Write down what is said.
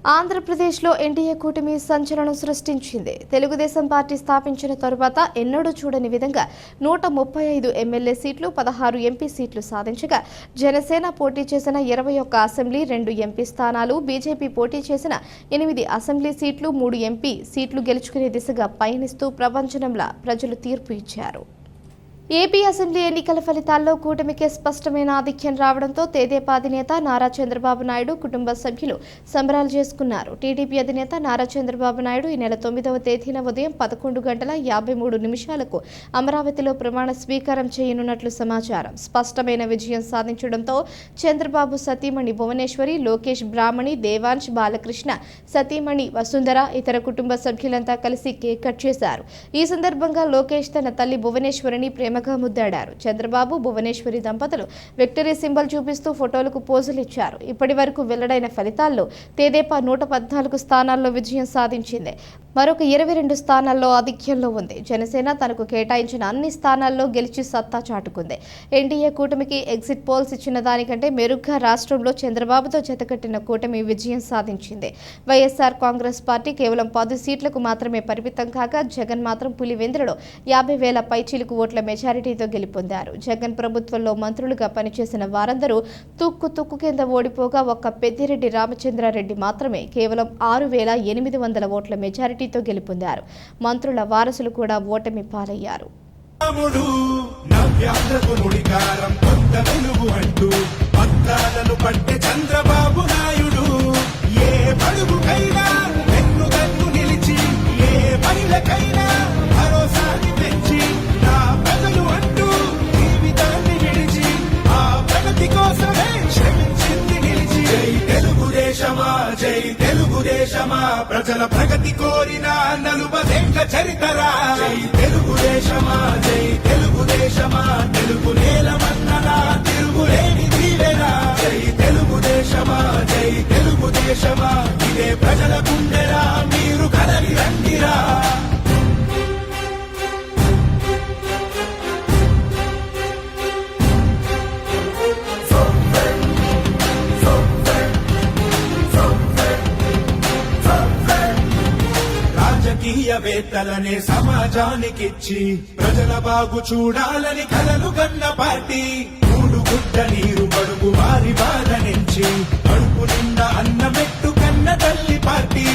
ఆంధ్రప్రదేశ్లో ఎన్డీఏ కూటమి సంచలనం సృష్టించింది. తెలుగుదేశం పార్టీ స్థాపించిన తరువాత ఎన్నడూ చూడని విధంగా 135 ఎమ్మెల్యే సీట్లు, 16 ఎంపీ సీట్లు సాధించగా జనసేన పోటీ చేసిన 21 అసెంబ్లీ, 2 ఎంపీ స్థానాలు, బీజేపీ పోటీ చేసిన 8 అసెంబ్లీ సీట్లు, 3 ఎంపీ సీట్లు గెలుచుకునే దిశగా పయనిస్తూ ప్రపంచంలా ప్రజలు తీర్పు ఇచ్చారు. ఏపీ అసెంబ్లీ ఎన్నికల ఫలితాల్లో కూటమికే స్పష్టమైన ఆధిక్యం రావడంతో తెదేపా అధినేత నారా చంద్రబాబు నాయుడు కుటుంబ సభ్యులు సంబరాలు చేసుకున్నారు. టీడీపీ అధినేత నారా చంద్రబాబు నాయుడు ఈ నెల 9వ తేదీన ఉదయం 11:53 అమరావతిలో ప్రమాణ స్వీకారం చేయనున్నట్లు సమాచారం. స్పష్టమైన విజయం సాధించడంతో చంద్రబాబు సతీమణి భువనేశ్వరి, లోకేష్ బ్రాహ్మణి, దేవాంశ్ బాలకృష్ణ, సతీమణి వసుంధర, ఇతర కుటుంబ సభ్యులంతా కలిసి కేక్ కట్ చేశారు. ఈ సందర్భంగా లోకేష్ తన తల్లి భువనేశ్వరిని ప్రేమగా ముద్దాడారు. చంద్రబాబు, భువనేశ్వరి దంపతులు విక్టరీ సింబల్ చూపిస్తూ ఫోటోలకు పోజులు ఇచ్చారు. ఇప్పటి వరకు వెల్లడైన ఫలితాల్లో తెదేపా 114 స్థానాల్లో విజయం సాధించింది. మరొక 22 స్థానాల్లో ఆధిక్యంలో ఉంది. జనసేన తనకు కేటాయించిన అన్ని స్థానాల్లో గెలిచి సత్తా చాటుకుంది. ఎన్డీఏ కూటమికి ఎగ్జిట్ పోల్స్ ఇచ్చిన దానికంటే మెరుగ్గా రాష్ట్రంలో చంద్రబాబుతో జతకట్టిన కూటమి విజయం సాధించింది. వైఎస్ఆర్ కాంగ్రెస్ పార్టీ కేవలం 10 సీట్లకు మాత్రమే పరిమితం కాగా జగన్ మాత్రం పులివెందులలో 50,000 పైచీలకు ఓట్ల మెజారిటీతో గెలుపొందారు. జగన్ ప్రభుత్వంలో మంత్రులుగా పనిచేసిన వారందరూ తుక్కు కింద ఓడిపోగా ఒక్క పెద్దిరెడ్డి రామచంద్రారెడ్డి మాత్రమే కేవలం 6,800 ఓట్ల మెజారిటీతో గెలుపొందారు. మంత్రుల వారసులు కూడా ఓటమి పాలయ్యారు. చంద్రబాబు నాయుడు ఏ పడుగుకైనా వెన్నుదన్ను నిలిచి, ఏ మహిళకైనా భరోసాని పెంచి, నా ప్రజలు అంటూ జీవితాన్ని విడిచి ఆ ప్రగతి కోసమే శ్రమించింది నిలిచి. జై తెలుగుదేశమా, జై తెలుగుదేశమా, ప్రజల ప్రగతి కోరిన నలుబదేండ్ల చరితరా. జై తెలుగుదేశమా, జై తెలుగుదేశమా, తెలుగు నేలమన్ననా తిరుగులేని దీవెనా. జై తెలుగుదేశమా, జై తెలుగుదేశమా, ఇదే ప్రజల గుండెరా, మీరు కదలి రండిరా. రాజకీయవేత్తలనే సమాజానికిచ్చి ప్రజల బాగు చూడాలని కలలు కన్న పార్టీ. మూడు గుడ్డ నీరు బడుగు వారి బాధ నుంచి కడుపు నిండా అన్నమెట్టు కన్న తల్లి పార్టీ.